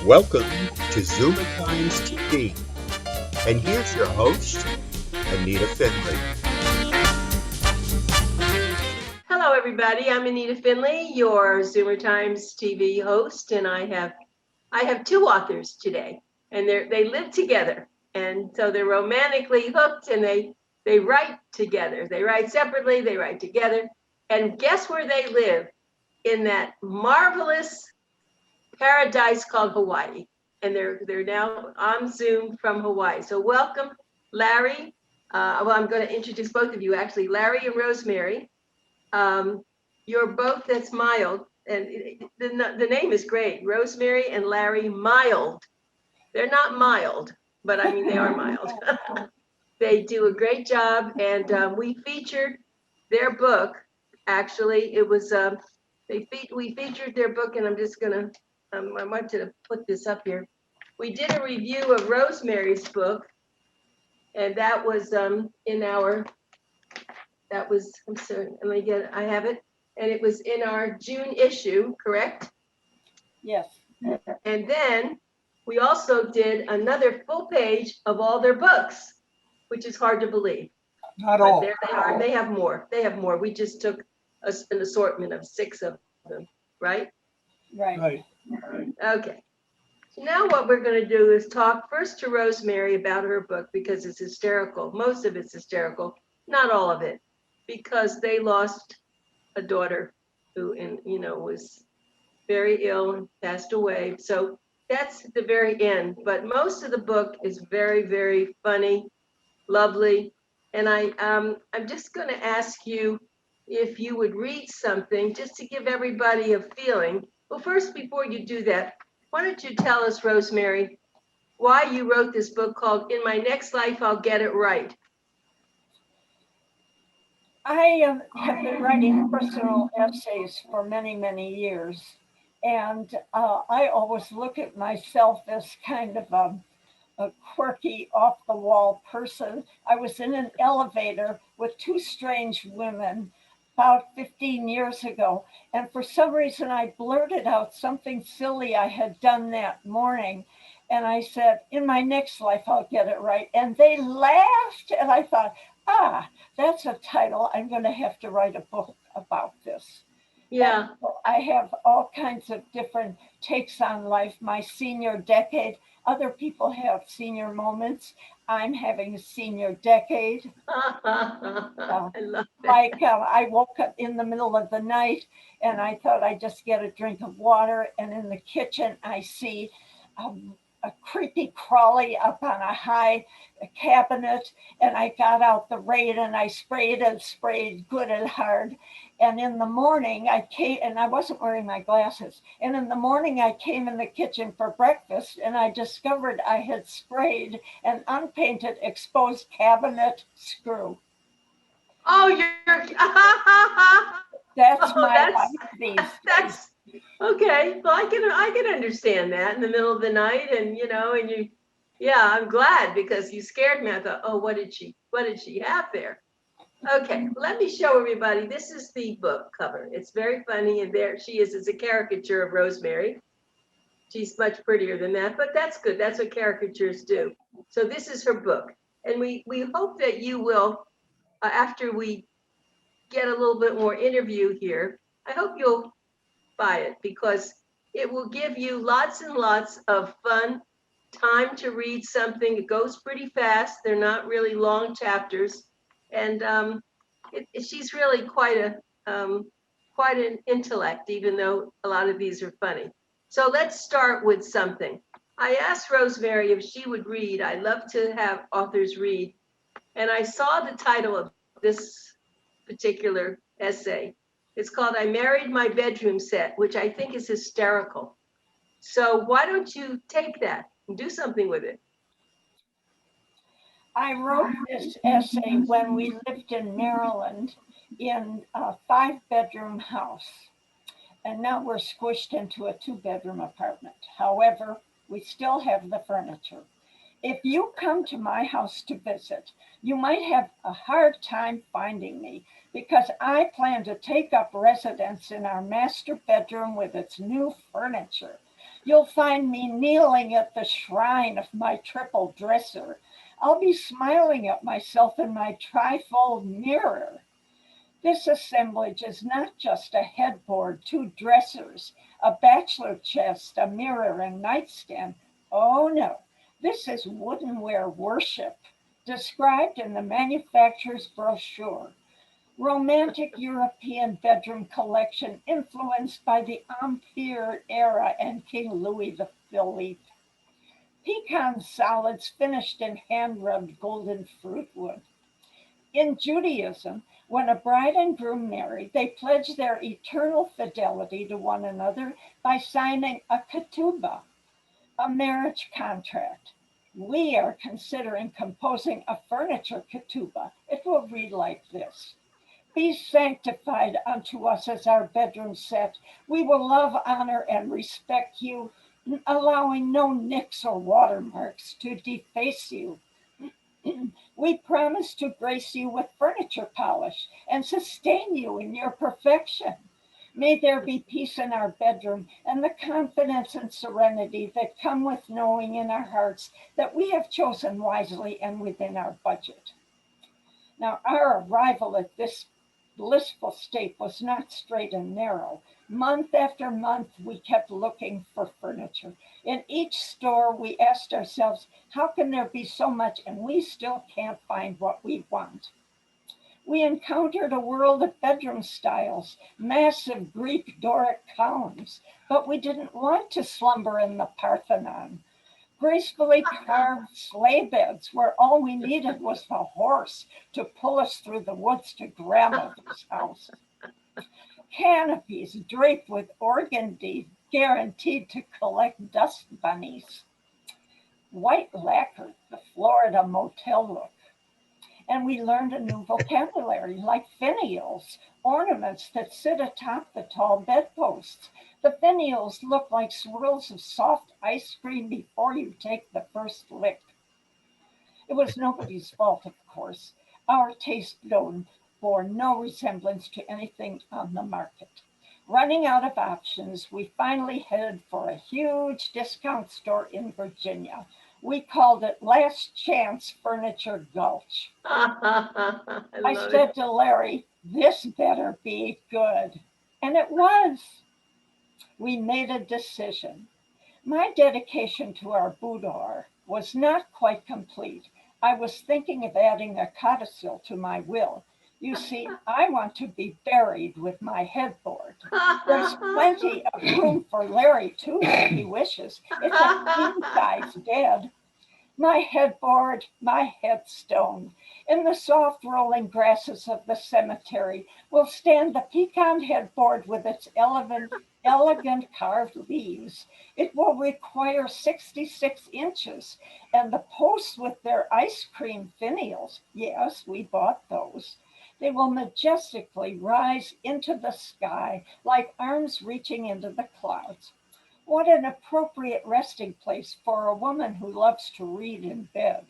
Welcome to ZOOMERTIMES TV. And here's your host, Anita Finley. Hello, everybody. I'm Anita Finley, your ZOOMERTIMES TV host, and I have two authors today, and they live together, and so they're romantically hooked, and they write together. They write separately, they write together, and guess where they live? In that marvelous paradise called Hawaii, and they're now on Zoom from Hawaii. So welcome, Larry. Well, I'm going to introduce both of you actually, Larry and Rosemary. You're both that's Mild, and the name is great, Rosemary and Larry Mild. They're not mild, but I mean they are mild. They do a great job, and we featured their book. Actually, it was we featured their book, and I'm just gonna I want to put this up here. We did a review of Rosemary's book, and that was in our I'm sorry, I have it, and it was in our June issue, correct? Yes. And then we also did another full page of all their books, which is hard to believe. Not But all. there they are. They have more. They have more. We just took an assortment of 6 of them, right? Right. Okay. So now what we're going to do is talk first to Rosemary about her book because it's hysterical. Most of it's hysterical, not all of it, because they lost a daughter who, was very ill and passed away. So that's at the very end. But most of the book is very, very funny, lovely. And I'm just going to ask you if you would read something just to give everybody a feeling. Well, first, before you do that, why don't you tell us, Rosemary, why you wrote this book called In My Next Life, I'll Get It Right. I have been writing personal essays for many, many years. And I always look at myself as kind of a quirky, off the wall person. I was in an elevator with 2 strange women about 15 years ago. And for some reason, I blurted out something silly I had done that morning. And I said, in my next life, I'll get it right. And they laughed. And I thought, that's a title. I'm going to have to write a book about this. Yeah. So I have all kinds of different takes on life. My senior decade, other people have senior moments. I'm having a senior decade. I love that. Like I woke up in the middle of the night and I thought I'd just get a drink of water. And in the kitchen, I see a creepy crawly up on a high cabinet. And I got out the raid and I sprayed and sprayed good and hard. And in the morning, I came, and I wasn't wearing my glasses. And in the morning, I came in the kitchen for breakfast, and I discovered I had sprayed an unpainted exposed cabinet screw. Oh, you're. That's Oh, my life these days. That's okay. Well, I can understand that in the middle of the night, and yeah, I'm glad because you scared me. I thought, oh, what did she have there? Okay, let me show everybody. This is the book cover. It's very funny, and there she is. It's a caricature of Rosemary. She's much prettier than that, but that's good. That's what caricatures do. So this is her book, and we hope that you will, after we get a little bit more interview here, I hope you'll buy it because it will give you lots and lots of fun time to read something. It goes pretty fast. They're not really long chapters. And she's really quite an intellect, even though a lot of these are funny. So let's start with something. I asked Rosemary if she would read. I love to have authors read. And I saw the title of this particular essay. It's called I Married My Bedroom Set, which I think is hysterical. So why don't you take that and do something with it? I wrote this essay when we lived in Maryland in a 5-bedroom house. And now we're squished into a 2-bedroom apartment. However, we still have the furniture. If you come to my house to visit, you might have a hard time finding me because I plan to take up residence in our master bedroom with its new furniture. You'll find me kneeling at the shrine of my triple dresser. I'll be smiling at myself in my trifold mirror. This assemblage is not just a headboard, two dressers, a bachelor chest, a mirror, and nightstand. Oh no, this is woodenware worship, described in the manufacturer's brochure. Romantic European bedroom collection influenced by the Empire era and King Louis Philippe. Pecan solids finished in hand-rubbed golden fruit wood. In Judaism, when a bride and groom marry, they pledge their eternal fidelity to one another by signing a ketubah, a marriage contract. We are considering composing a furniture ketubah. It will read like this. Be sanctified unto us as our bedroom set. We will love, honor, and respect you, allowing no nicks or watermarks to deface you. We promise to grace you with furniture polish and sustain you in your perfection. May there be peace in our bedroom and the confidence and serenity that come with knowing in our hearts that we have chosen wisely and within our budget. Now, our arrival at this blissful state was not straight and narrow. Month after month, we kept looking for furniture. In each store, we asked ourselves, how can there be so much and we still can't find what we want? We encountered a world of bedroom styles, massive Greek Doric columns, but we didn't want to slumber in the Parthenon. Gracefully carved sleigh beds where all we needed was the horse to pull us through the woods to grandmother's house. Canopies draped with organdy guaranteed to collect dust bunnies. White lacquer, the Florida motel look. And we learned a new vocabulary like finials, ornaments that sit atop the tall bedposts. The finials look like swirls of soft ice cream before you take the first lick. It was nobody's fault, of course. Our taste bore no resemblance to anything on the market. Running out of options, we finally headed for a huge discount store in Virginia. We called it Last Chance Furniture Gulch. I said to Larry, this better be good. And it was. We made a decision. My dedication to our boudoir was not quite complete. I was thinking of adding a codicil to my will. You see, I want to be buried with my headboard. There's plenty of room for Larry, too, if he wishes. It's a king-size bed. My headboard, my headstone. In the soft rolling grasses of the cemetery will stand the pecan headboard with its elegant carved leaves. It will require 66 inches, and the posts with their ice cream finials, yes, we bought those. They will majestically rise into the sky like arms reaching into the clouds. What an appropriate resting place for a woman who loves to read in bed.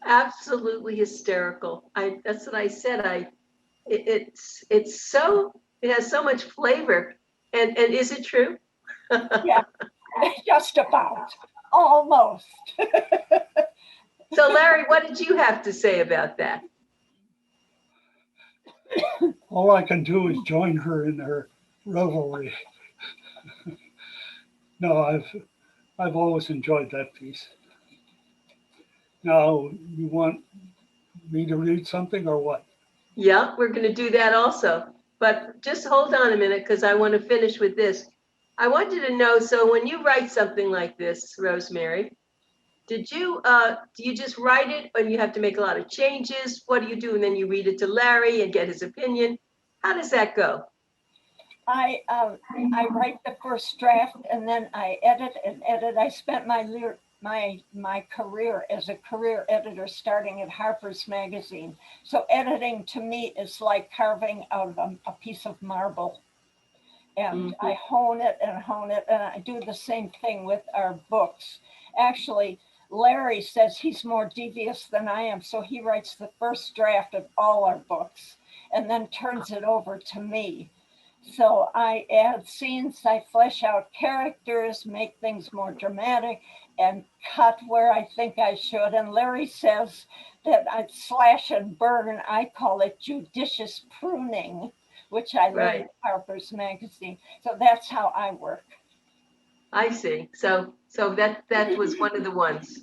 Absolutely hysterical. That's what I said. It has so much flavor. And is it true? Yeah, just about. Almost. So Larry, what did you have to say about that? All I can do is join her in her revelry. No, I've always enjoyed that piece. Now, you want me to read something or what? Yeah, we're going to do that also. But just hold on a minute because I want to finish with this. I want you to know, so when you write something like this, Rosemary, do you just write it and you have to make a lot of changes? What do you do? And then you read it to Larry and get his opinion. How does that go? I write the first draft and then I edit and edit. I spent my career as a career editor starting at Harper's Magazine. So editing to me is like carving out of a piece of marble. And I hone it, and I do the same thing with our books. Actually, Larry says he's more devious than I am, so he writes the first draft of all our books and then turns it over to me. So I add scenes, I flesh out characters, make things more dramatic, and cut where I think I should. And Larry says that I slash and burn. I call it judicious pruning, which I learned Right. in Harper's Magazine. So that's how I work. I see. So that was one of the ones.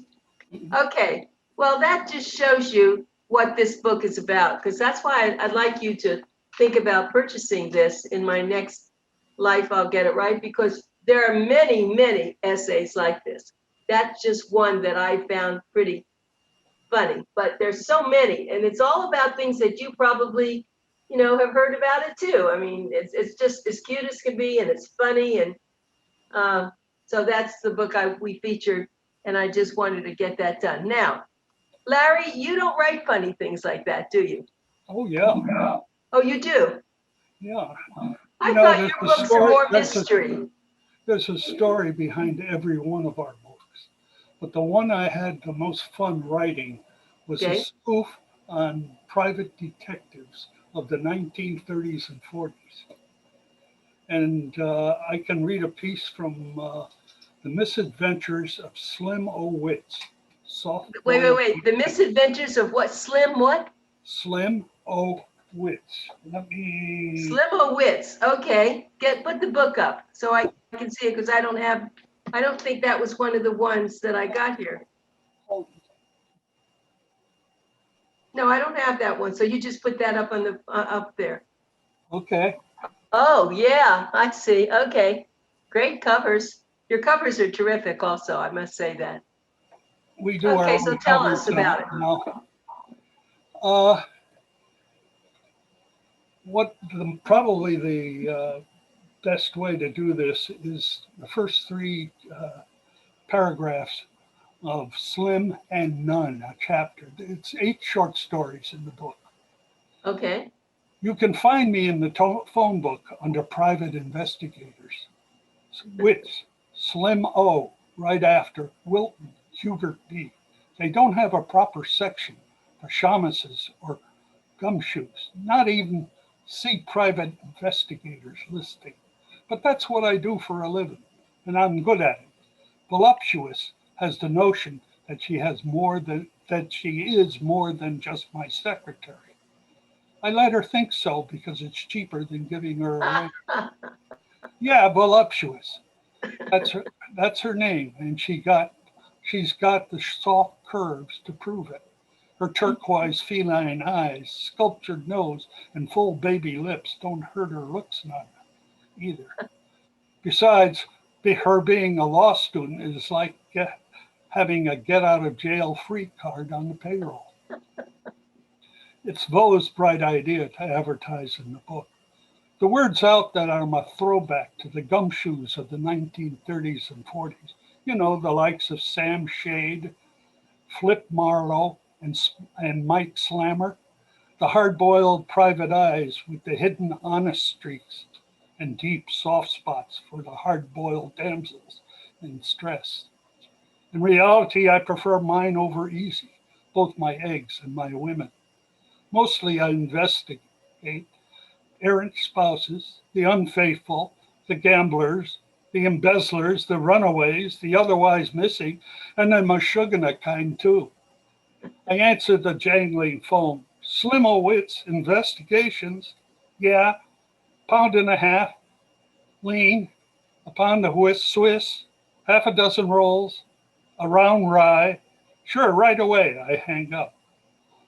Okay. Well, that just shows you what this book is about, because that's why I'd like you to think about purchasing this in my next life. I'll get it right, because there are many, many essays like this. That's just one that I found pretty funny, but there's so many, and it's all about things that you probably, have heard about it too. I mean, it's just as cute as can be, and it's funny, and so that's the book we featured, and I just wanted to get that done. Now, Larry, you don't write funny things like that, do you? Oh, yeah. Oh, you do? Yeah. I know, thought there's your a books are story- more there's a- mystery. There's a story behind every one of our books. But the one I had the most fun writing was a Okay. spoof on private detectives of the 1930s and 40s. And I can read a piece from The Misadventures of Slim O'Wits. Wait. The Misadventures of what? What? Slim O'Wits. Let me. Slim O'Wits. Okay. Put the book up so I can see it, because I don't think that was one of the ones that I got here. No, I don't have that one. So you just put that up on the up there. Okay. Oh, yeah, I see. Okay. Great covers. Your covers are terrific also, I must say that. We do our Okay, own so tell covers us about it. now. Probably the best way to do this is the first three paragraphs of Slim and None, a chapter. It's 8 short stories in the book. Okay. You can find me in the phone book under private investigators. Wits, Slim O, right after Wilton, Hubert B. They don't have a proper section for shamases or gumshoes, not even see private investigators listing. But that's what I do for a living, and I'm good at it. Voluptuous has the notion that she is more than just my secretary. I let her think so because it's cheaper than giving her away. Yeah, voluptuous. That's her name, and she's got the soft curves to prove it. Her turquoise feline eyes, sculptured nose, and full baby lips don't hurt her looks none either. Besides, her being a law student is like having a get out of jail free card on the payroll. It's Vo's bright idea to advertise in the book. The word's out that I'm a throwback to the gumshoes of the 1930s and 40s. You know, the likes of Sam Shade, Flip Marlowe, and Mike Slammer. The hard-boiled private eyes with the hidden honest streaks and deep soft spots for the hard-boiled damsels in stress. In reality, I prefer mine over easy, both my eggs and my women. Mostly I investigate errant spouses, the unfaithful, the gamblers, the embezzlers, the runaways, the otherwise missing, and the mashugana kind too. I answered the jangling phone. Slim O'Wits investigations. Yeah, £1.50, lean, a pound of Swiss, half a dozen rolls, a round rye. Sure, right away, I hang up.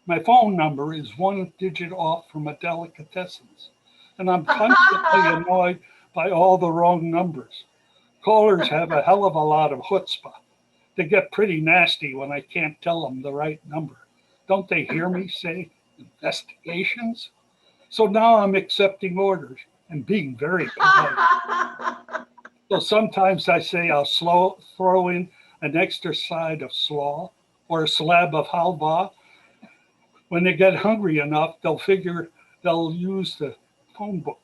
My phone number is 1 digit off from a delicatessens, and I'm constantly annoyed by all the wrong numbers. Callers have a hell of a lot of chutzpah. They get pretty nasty when I can't tell them the right number. Don't they hear me say investigations? So now I'm accepting orders and being very polite. So sometimes I say I'll throw in an extra side of slaw or a slab of halva. When they get hungry enough, they'll figure they'll use the phone book.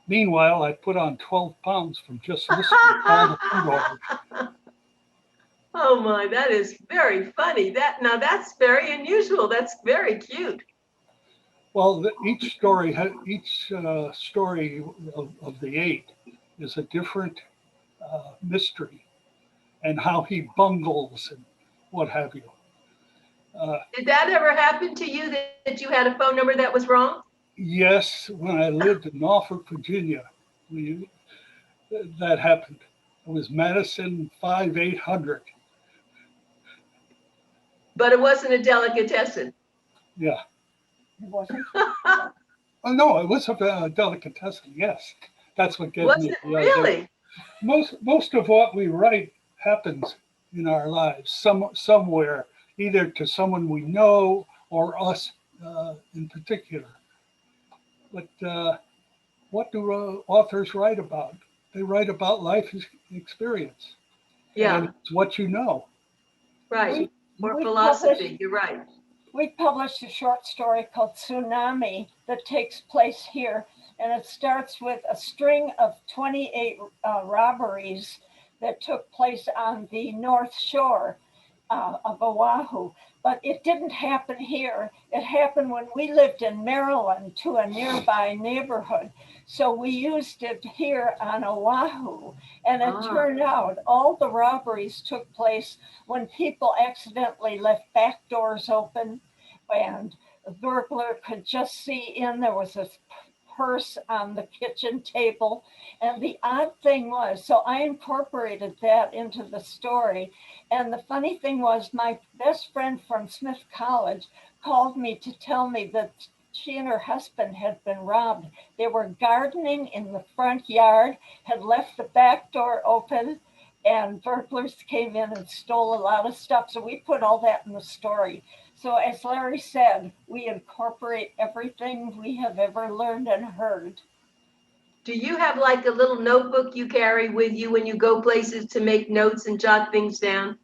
Meanwhile, I put on 12 pounds from just listening to all the food orders. Oh my, that is very funny. That's very unusual. That's very cute. Well, each story story of the 8 is a different mystery, and how he bungles and what have you. Did that ever happen to you that you had a phone number that was wrong? Yes, when I lived in Norfolk, Virginia, we, that happened. It was Madison 5800. But it wasn't a delicatessen. Yeah. It wasn't. Oh no, it was a delicatessen. Yes, that's what gave Was me it the idea. really? Most of what we write happens in our lives, somewhere, either to someone we know or us in particular. But what do authors write about? They write about life experience, and Yeah, it's what you know. right. We, Or we philosophy, published you're right. we published a short story called Tsunami that takes place here, and it starts with a string of 28 robberies that took place on the North Shore of Oahu. But it didn't happen here. It happened when we lived in Maryland to a nearby neighborhood. So we used it here on Oahu. And it Ah. turned out all the robberies took place when people accidentally left back doors open, and the burglar could just see in. There was a purse on the kitchen table. And the odd thing was, so I incorporated that into the story. And the funny thing was, my best friend from Smith College called me to tell me that she and her husband had been robbed. They were gardening in the front yard, had left the back door open, and burglars came in and stole a lot of stuff. So we put all that in the story. So as Larry said, we incorporate everything we have ever learned and heard. Do you have like a little notebook you carry with you when you go places to make notes and jot things down?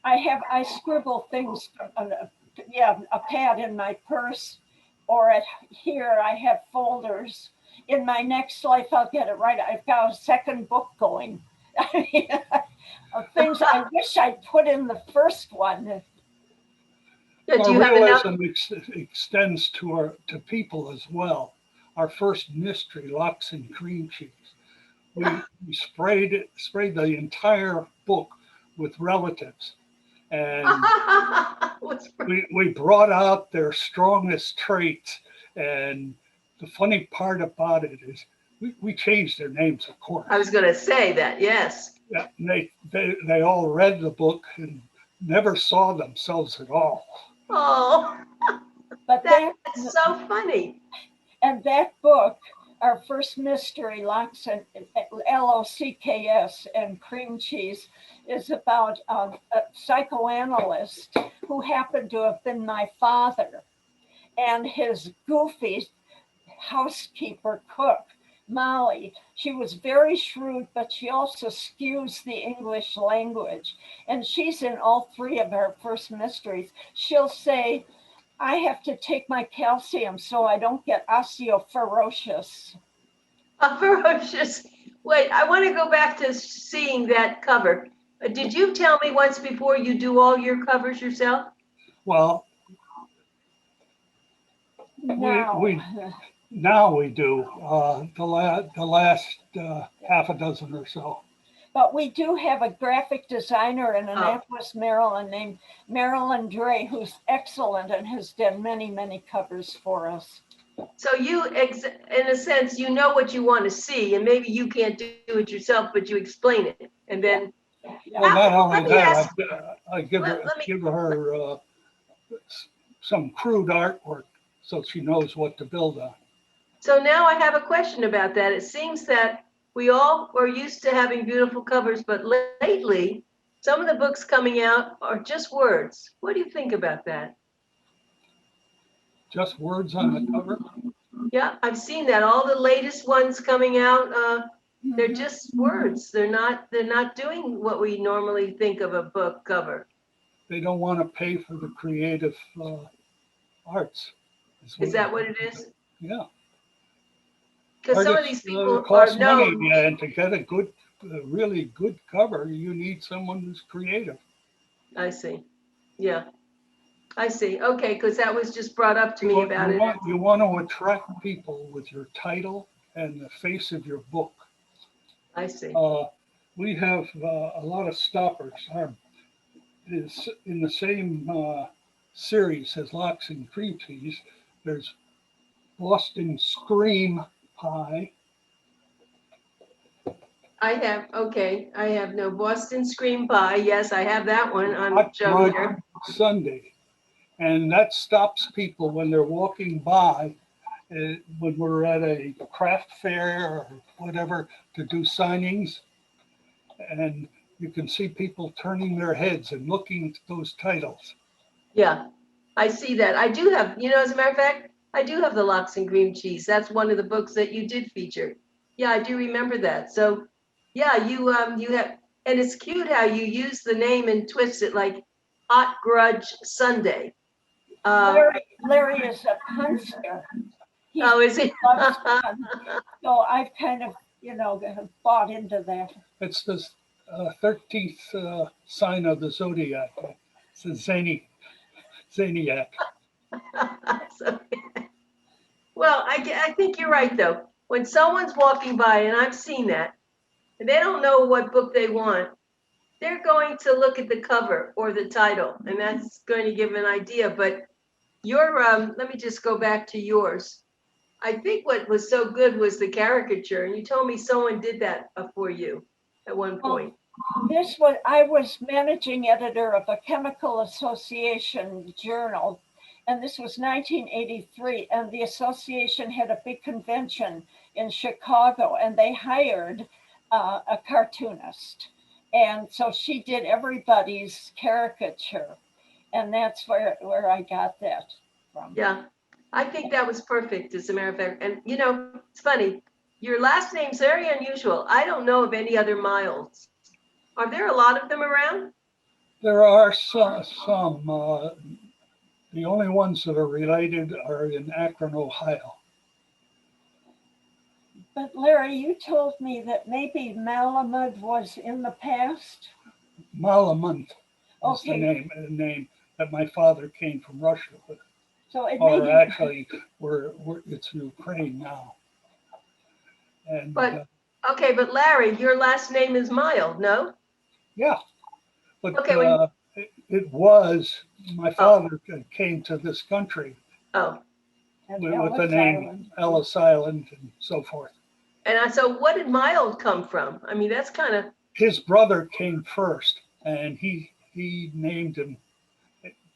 I scribble things on a pad in my purse, or at here I have folders. In my next life, I'll get it right. I've got a second book going. Of things I wish I'd put in the first one. Yeah, do Our you have enough? realism extends to people as well. Our first mystery, Lox and Cream Cheese. We sprayed the entire book with relatives, and we brought out their strongest traits. And the funny part about it is we changed their names, of course. I was going to say that, yes. Yeah, and they all read the book and never saw themselves at all. Oh, But that's so funny. and that book, our first mystery, Lox and Locks and Cream Cheese, is about a psychoanalyst who happened to have been my father, and his goofy housekeeper cook, Molly. She was very shrewd, but she also skews the English language. And she's in all three of our first mysteries. She'll say, I have to take my calcium so I don't get osteoporosis. Ferocious. Wait, I want to go back to seeing that cover. Did you tell me once before you do all your covers yourself? Well, No. now we do the last half a dozen or so. But we do have a graphic designer in Annapolis, Maryland, named Marilyn Dre, who's excellent and has done many, many covers for us. So you, in a sense, you know what you want to see, and maybe you can't do it yourself, but you explain it, and then. Yeah. Well, not only Let me that, ask- I give her some crude artwork so she knows what to build on. So now I have a question about that. It seems that we all are used to having beautiful covers, but lately, some of the books coming out are just words. What do you think about that? Just words on the cover? Yeah, I've seen that. All the latest ones coming out, they're just words. They're not doing what we normally think of a book cover. They don't want to pay for the creative arts. Is that what it is? Yeah. Because some of Artists, these people cost are money, known. and to get a really good cover, you need someone who's creative. I see. Yeah. I see. Okay, because that was just brought up to me about it. You want to attract people with your title and the face of your book. I see. We have a lot of stoppers. Is in the same series as Locks and Cream Cheese. There's Boston Scream Pie. I have no Boston Scream Pie. Yes, I have that one on Hot show Grudge here. Sunday. And that stops people when they're walking by, when we're at a craft fair or whatever to do signings. And you can see people turning their heads and looking at those titles. Yeah, I see that. I do have, as a matter of fact, I do have the Lox and Cream Cheese. That's one of the books that you did feature. Yeah, I do remember that. So, yeah, you have, and it's cute how you use the name and twist it like Hot Grudge Sunday. Larry is a punster. Oh, is he? Loves fun. So I've kind of, bought into that. It's the 13th sign of the zodiac. It's a Zaniac. So, well, I think you're right, though. When someone's walking by, and I've seen that, and they don't know what book they want, they're going to look at the cover or the title, and that's going to give an idea. But let me just go back to yours. I think what was so good was the caricature, and you told me someone did that for you at one point. I was managing editor of a chemical association journal, and this was 1983, and the association had a big convention in Chicago, and they hired a cartoonist. And so she did everybody's caricature, and that's where I got that from. Yeah, I think that was perfect, as a matter of fact. And, it's funny. Your last name's very unusual. I don't know of any other Milds. Are there a lot of them around? There are some. The only ones that are related are in Akron, Ohio. But Larry, you told me that maybe Malamud was in the past? Malamud is Okay. the name that my father came from Russia with. So it Or may be. actually, it's Ukraine now. And But okay, but Larry, your last name is Mild, no? yeah, but Okay, it was my father came to this country Oh, with the name Ellis Island and so forth. and so what did Mild come from? I mean, that's kind of. His brother came first, and he named him.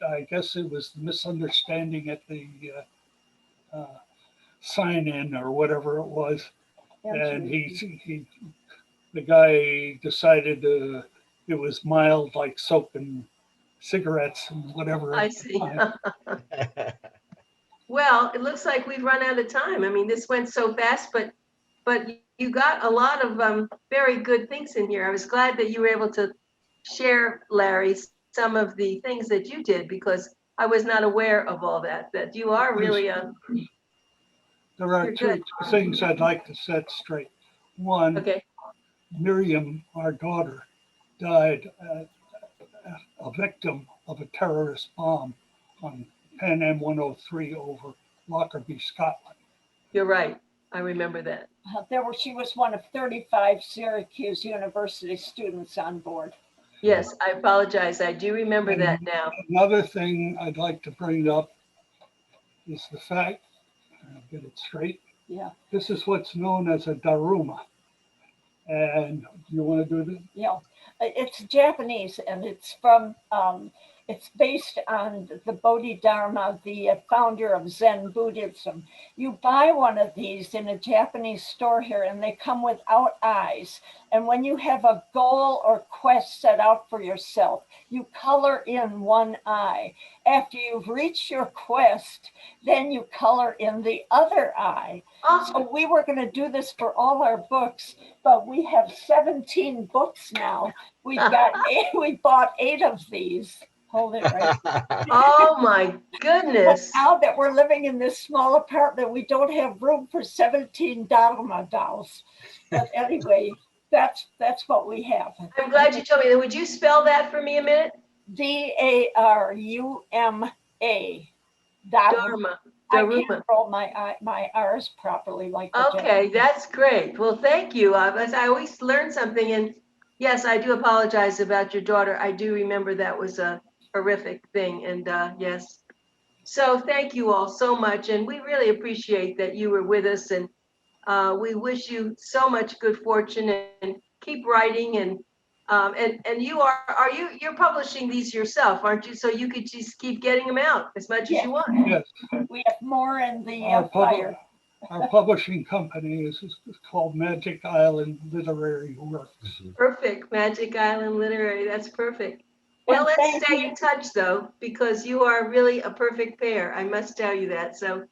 I guess it was the misunderstanding at the sign-in or whatever it was, and the guy decided it was mild, like soap and cigarettes and whatever. I see. Well, it looks like we've run out of time. I mean, this went so fast, but you got a lot of very good things in here. I was glad that you were able to share, Larry, some of the things that you did, because I was not aware of all that you are really There are two things I'd like to set straight. One, okay. Miriam, our daughter, died a victim of a terrorist bomb on Pan M103 over Lockerbie, Scotland. You're right. I remember that. She was one of 35 Syracuse University students on board. Yes, I apologize. I do remember that now. Another thing I'd like to bring up is the fact, I'll get it straight. Yeah. This is what's known as a daruma. And you want to do this? Yeah. It's Japanese, and it's from, it's based on the Bodhidharma, the founder of Zen Buddhism. You buy one of these in a Japanese store here, and they come without eyes. And when you have a goal or quest set out for yourself, you color in one eye. After you've reached your quest, then you color in the other eye. Awesome. So we were going to do this for all our books, but we have 17 books now. We bought 8 of these. Hold it right. Oh my goodness. But now that we're living in this small apartment, we don't have room for 17 Dharma dolls. But anyway, that's what we have. I'm glad you told me that. Would you spell that for me a minute? DARUMA. Dharma. I Daruma. can't roll my R's properly like the Okay, Japanese. that's great. Well, thank you. I always learn something, and yes, I do apologize about your daughter. I do remember that was a horrific thing, and yes. So thank you all so much, and we really appreciate that you were with us, and we wish you so much good fortune and keep writing, and you're publishing these yourself, aren't you? So you could just keep getting them out as much as Yes. you want. Yes, We have more in the our, fire. our publishing company is called Magic Island Literary Works. Perfect. Magic Island Literary. That's perfect. Well, And let's thank stay you. in touch though, because you are really a perfect pair. I must tell you that. So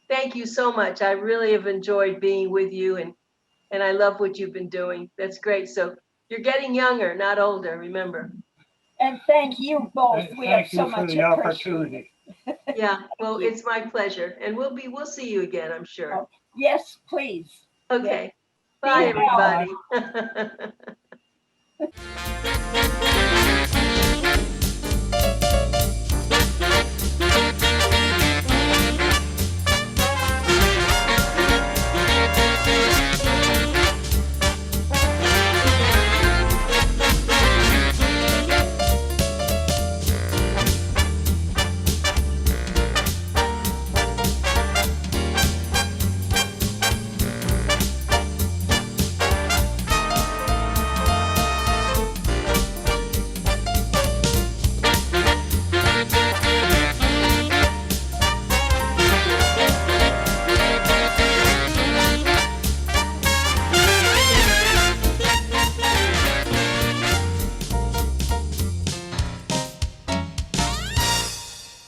thank you so much. I really have enjoyed being with you, and I love what you've been doing. That's great. So you're getting younger, not older, remember. And thank you both. We have Thank so you for much the appreciation. opportunity. Yeah, well, you. it's my pleasure. And we'll see you again, I'm sure. Oh, yes, please. Okay. Be Bye, well. everybody.